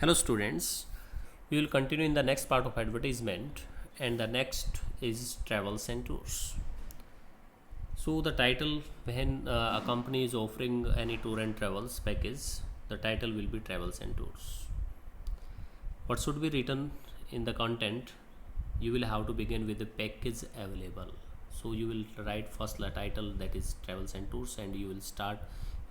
Hello students, we will continue in the next part of advertisement, and the next is travels and tours. So the title, when a company is offering any tour and travels package, the title will be travels and tours. What should be written in the content? You will have to begin with the package available. So you will write first the title, that is travels and tours, and you will start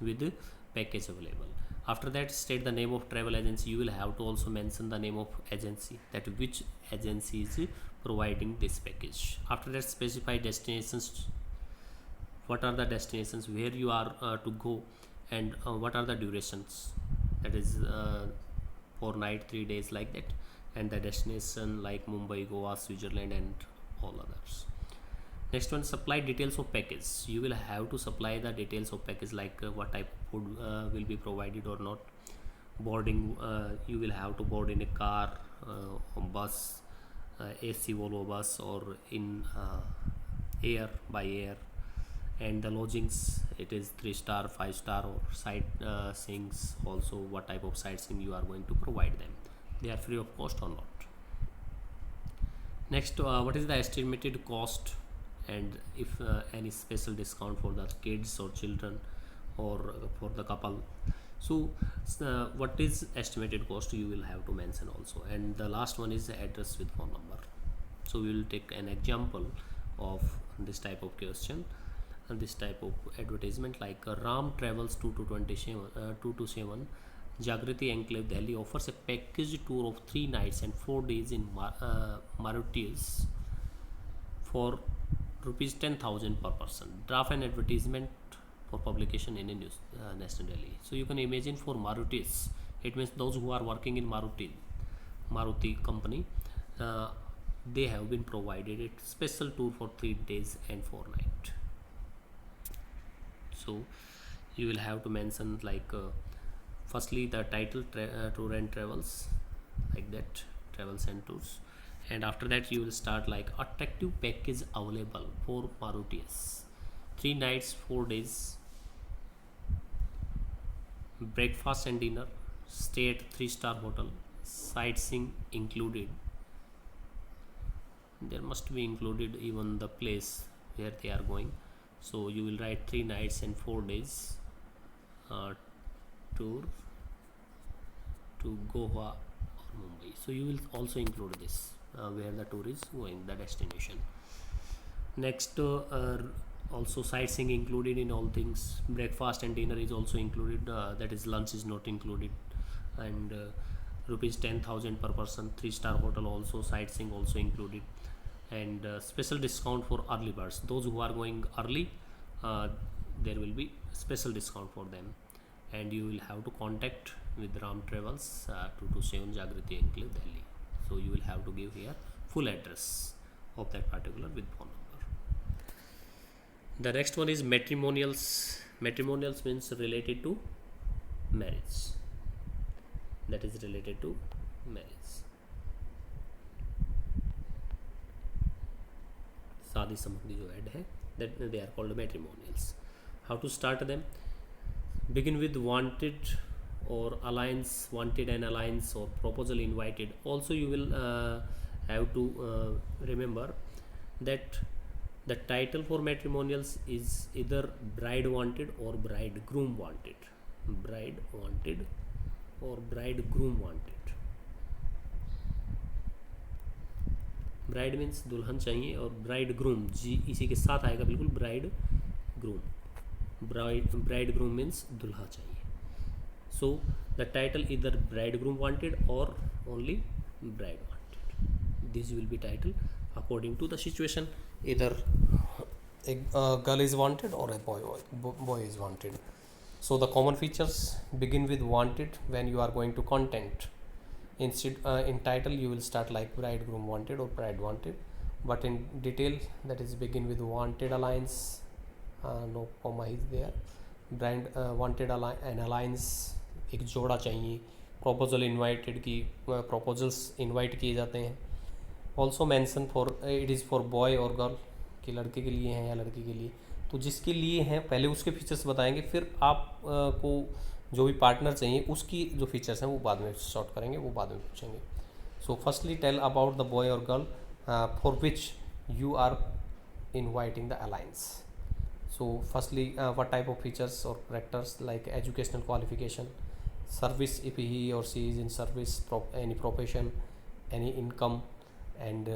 with the package available. After that, state the name of travel agency. You will have to also mention the name of agency, that which agency is providing this package. After that, specify destinations. What are the destinations where you are to go, and what are the durations, that is 4 night 3 days, like that, and the destination like Mumbai, Goa, Switzerland, and all others. Next one, supply details of package. You will have to supply the details of package, like what type of food will be provided or not. Boarding, you will have to board in a car, bus, AC Volvo bus, or in air, by air. And the lodgings, it is 3 star, 5 star, or sightseeings. Also, what type of sightseeing you are going to provide them, they are free of cost or not. Next, what is the estimated cost, and if any special discount for the kids or children, or for the couple. So what is estimated cost, you will have to mention also. And the last one is the address with phone number. So we will take an example of this type of question and this type of advertisement, like Ram Travels 227 Jagriti Enclave Delhi offers a package tour of 3 nights and 4 days in Mauritius for rupees 10,000 per person. Draft an advertisement for publication in a news, National Delhi. So you can imagine, for Marutis, it means those who are working in Maruti company, uh, they have been provided a special tour for 3 days and 4 nights. So you will have to mention, like firstly the title, tour and travels, like that, travels and tours. And after that, you will start like attractive package available for Mauritius, 3 nights 4 days, breakfast and dinner, stay at 3 star hotel, sightseeing included. There must be included even the place where they are going. So you will write 3 nights and 4 days uh, tour to Goa or Mumbai. So you will also include this, where the tour is going, the destination. Next, also sightseeing included in all things. Breakfast and dinner is also included. That is, lunch is not included. And rupees 10,000 per person. 3 star hotel also, sightseeing also included. And special discount for early birds. Those who are going early, there will be special discount for them. And you will have to contact with Ram Travels 227 Jagriti Enclave Delhi. So you will have to give here full address of that particular with phone number. The next one is matrimonials. Matrimonials means related to marriage. That is related to marriage. शादी संबंधी जो add है, that they are called matrimonials. How to start them? Begin with wanted or alliance, wanted and alliance, or proposal invited. Also you will have to remember that the title for matrimonials is either bride wanted or bridegroom wanted. Bride wanted or bridegroom wanted. Bride means दुल्हन चाहिए, और bride groom जी इसी के साथ आएगा बिल्कुल, bride groom. Bride groom means दुल्हा चाहिए. सो द टाइटल इधर ब्राइड ग्रूम वांटेड और only bride wanted. This will be title according to the situation. इधर एक गर्ल इज वांटेड और a boy is wanted. So the common features: begin with wanted when you are going to content. Instead, in title you will start like bridegroom wanted or bride wanted, but in detail, that is, begin with wanted alliance, no comma is there. Brand wanted an alliance, एक जोड़ा चाहिए. proposal invited की proposals invite किए जाते हैं. also mention for it is for boy और girl, कि लड़के के लिए हैं या लड़की के लिए. तो जिसके लिए हैं पहले उसके फीचर्स बताएंगे, फिर आप को जो भी पार्टनर चाहिए उसकी जो फीचर्स हैं वो बाद में शॉर्ट करेंगे, वो बाद में पूछेंगे. So firstly tell about the boy or girl for which you are inviting the alliance. So firstly, what type of features or characters, like educational qualification, service if he or she is in service, any profession, any income, and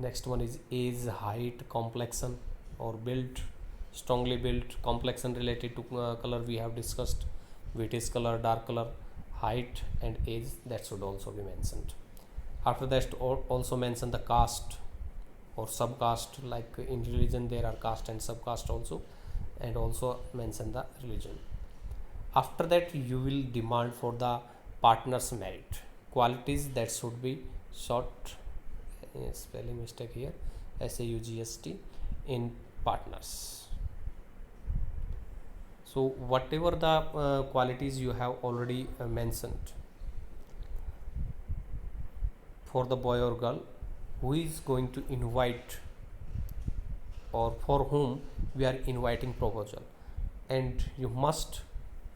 next one is age, height, complexion or built, strongly built. Complexion related to color we have discussed, whitish color, dark color, height and age, that should also be mentioned. After that, also mention the caste or subcaste, like in religion there are caste and subcaste also, and also mention the religion. After that, you will demand for the partner's merit qualities, that should be short, spelling mistake here, SAUGST, in partners. So whatever the qualities you have already mentioned for the boy or girl who is going to invite or for whom we are inviting proposal, and you must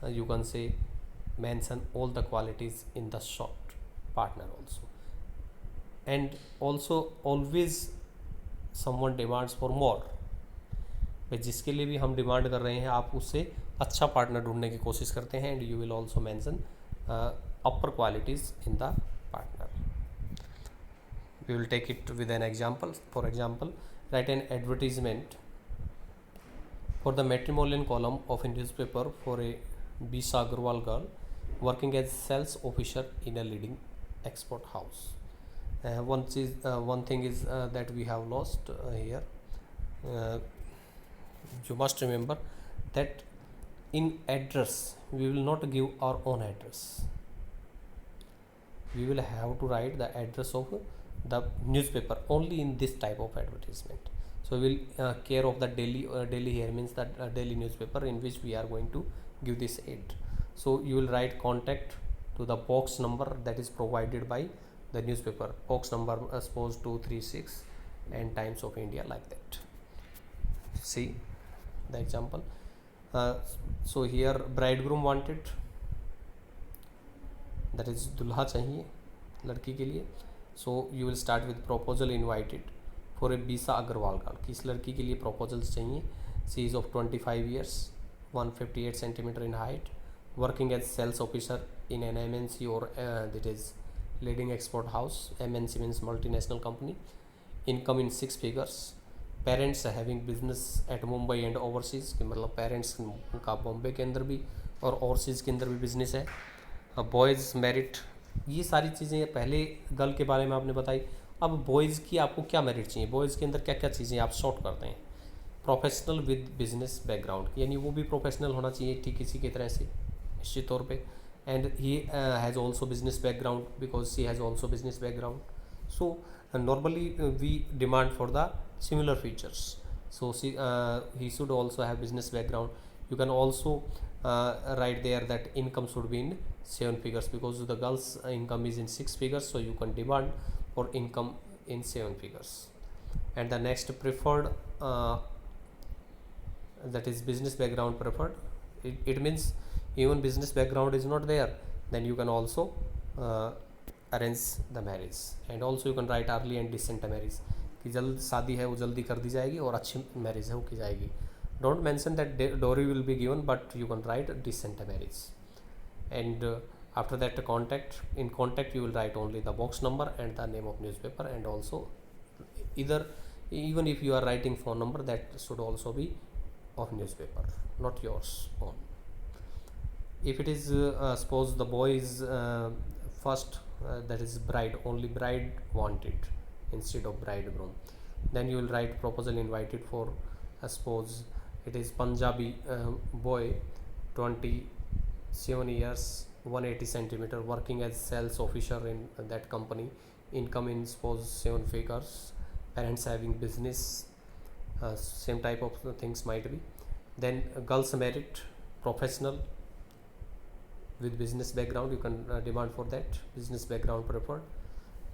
you can say mention all the qualities in the short partner also. And also always someone demands for more, भाई जिसके लिए भी हम demand कर रहे हैं आप उससे अच्छा पार्टनर ढूंढने की कोशिश करते हैं, and you will also mention upper qualities in the partner. We will take it with an example. For example, write an advertisement for the matrimonial column of a newspaper for a Bisa Agarwal girl working as sales officer in a leading export house. One thing is that we have lost here. You must remember that in address we will not give our own address. We will have to write the address of the newspaper only in this type of advertisement. So we will care of the daily here means that daily newspaper in which we are going to give this ad. So you will write contact to the box number that is provided by the newspaper, box number suppose 236 and Times of India, like that. See the example. So here bridegroom wanted, that is दूल्हा चाहिए लड़की के लिए. So you will start with proposal invited for a बीसा Agarwal girl, कि इस लड़की के लिए प्रपोजल्स चाहिए. She is of 25 years, 158 centimeter in height, working as sales officer in an MNC और that is leading export house. MNC means multinational company. Income in 6 figures. Parents having business at Mumbai and overseas, कि मतलब parents का बॉम्बे के अंदर भी और overseas के अंदर भी बिजनेस है. बॉयज़ मेरिट, ये सारी चीज़ें पहले गर्ल के बारे में आपने बताई. अब बॉयज़ की आपको क्या मेरिट चाहिए, बॉयज़ के अंदर क्या क्या चीज़ें आप शॉर्ट करते हैं. प्रोफेशनल विद बिजनेस बैकग्राउंड, यानी वो भी प्रोफेशनल होना चाहिए ठीक इसी की तरह से निश्चित तौर पे. And he has also business background because she has also business background. So normally we demand for the similar features. So he should also have business background. You can also write there that income should be in 7 figures because the girl's income is in 6 figures, so you can demand for income in 7 figures. And the next preferred, that is business background preferred. It means even business background is not there, then you can also arrange the marriage. And also you can write early and decent marriage, कि जल्द शादी है वो जल्दी कर दी जाएगी और अच्छी मैरिज है वो की जाएगी. Don't mention that dowry will be given, but you can write decent marriage. And after that contact, in contact you will write only the box number and the name of newspaper, and also either even if you are writing phone number, that should also be of newspaper, not yours own. If it is suppose the boy is first that is bride, only bride wanted instead of bridegroom, then you will write proposal invited for suppose it is Punjabi boy, 27 years, 180 centimeter, working as sales officer in that company. Income in suppose 7 figures, parents having business, same type of things might be. Then girls merit, professional with business background, you can demand for that, business background preferred.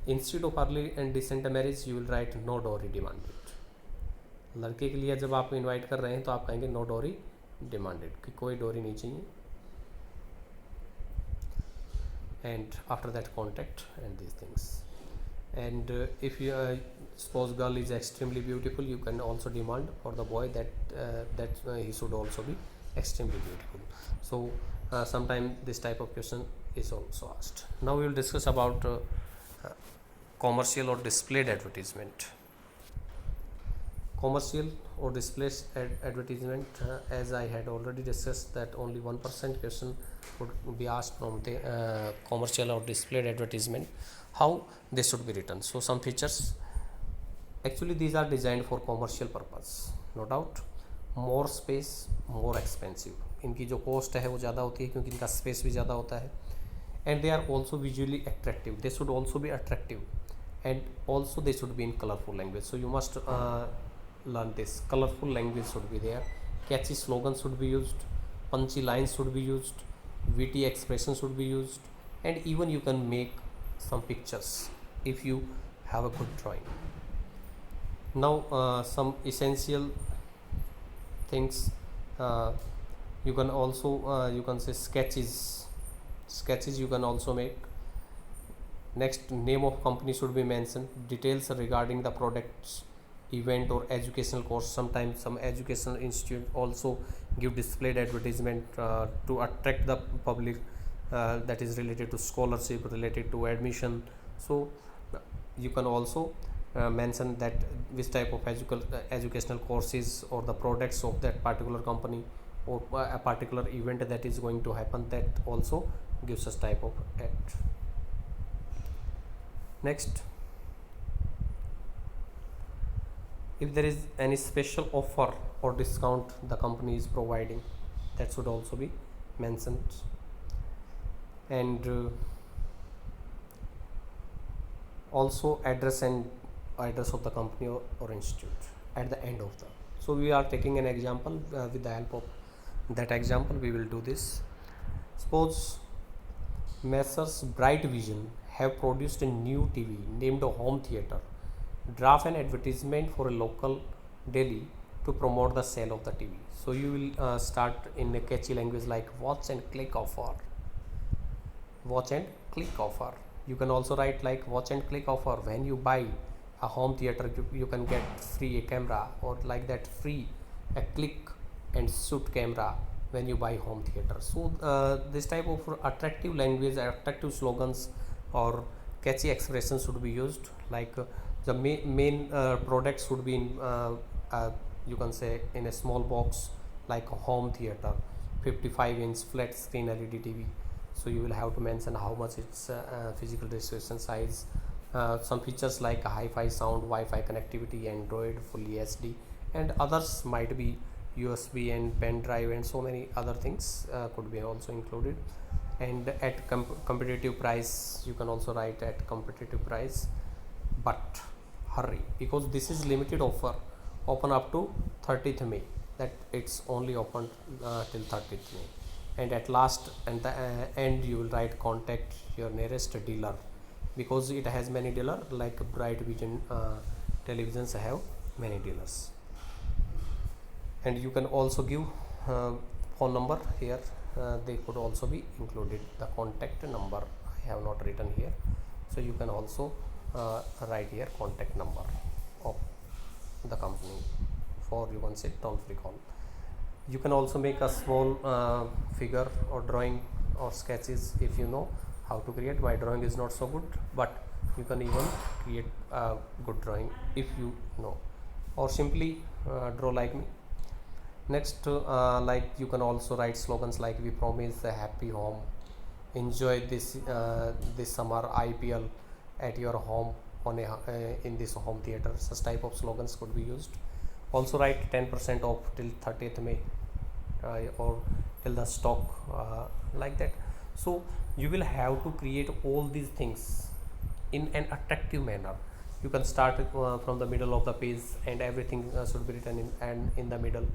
Instead of early and decent marriage, you will write no dowry demanded. लड़के के लिए जब आप invite कर रहे हैं तो आप कहेंगे नो डोरी डिमांडेड, कि कोई डोरी नहीं चाहिए. and after that contact and these things. And if you suppose girl is extremely beautiful, you can also demand for the boy that he should also be extremely beautiful. So sometimes this type of question is also asked. Now we will discuss about uh, commercial or displayed advertisement. Commercial or display advertisement, as I had already discussed, that only 1% question would be asked from the commercial or displayed advertisement, how they should be written. So some features, actually these are designed for commercial purpose, no doubt. more space, more expensive, इनकी जो cost है वो ज़्यादा होती है क्योंकि इनका space भी ज़्यादा होता है. And they are also visually attractive, they should also be attractive, and also they should be in colorful language. So you must learn this. Colorful language should be there, catchy slogans should be used, punchy lines should be used, witty expressions should be used, and even you can make some pictures if you have a good drawing. Now some essential things, you can also you can say sketches you can also make. Next, name of company should be mentioned, details regarding the products, event or educational course. Sometimes some educational institute also give displayed advertisement to attract the public, that is related to scholarship, related to admission. So you can also mention that which type of educational courses or the products of that particular company, or a particular event that is going to happen, that also gives us type of ad. Next, if there is any special offer or discount the company is providing, that should also be mentioned. And also address of the company or institute at the end of the. So we are taking an example, with the help of that example we will do this. Suppose Messrs Bright Vision have produced a new TV named Home Theater. Draft an advertisement for a local deli to promote the sale of the TV. So you will start in a catchy language like watch and click offer. Watch and click offer. You can also write like watch and click offer. When you buy a home theater, you can get free a camera, or like that free a click and shoot camera when you buy home theater. So this type of attractive language, attractive slogans or catchy expressions should be used. Like the main products should be in you can say in a small box, like a home theater, 55-inch flat screen LED TV. So you will have to mention how much its physical resolution size, some features like a hi-fi sound, Wi-Fi connectivity, Android, fully HD, and others might be USB and pen drive, and so many other things could be also included. And at competitive price, you can also write at competitive price, but hurry, because this is limited offer, open up to 30th May, that it's only open till 30th May. And at last and the end you will write contact your nearest dealer, because it has many dealer, like Bright Vision televisions have many dealers. And you can also give phone number here, they could also be included, the contact number I have not written here. So you can also write here contact number of the company for, you can say, toll free call. You can also make a small figure or drawing or sketches if you know how to create. My drawing is not so good, but you can even create a good drawing if you know, or simply draw like me. Next, like you can also write slogans like we promise a happy home, enjoy this this summer IPL at your home on a in this home theater. Such type of slogans could be used. Also write 10% off till 30th May or till the stock, like that. So you will have to create all these things in an attractive manner. You can start from the middle of the page, and everything should be written in the middle,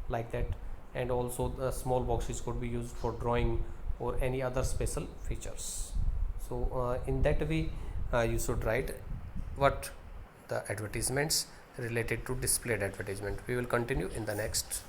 like that. And also the small boxes could be used for drawing or any other special features. So in that way you should write what the advertisements related to displayed advertisement. We will continue in the next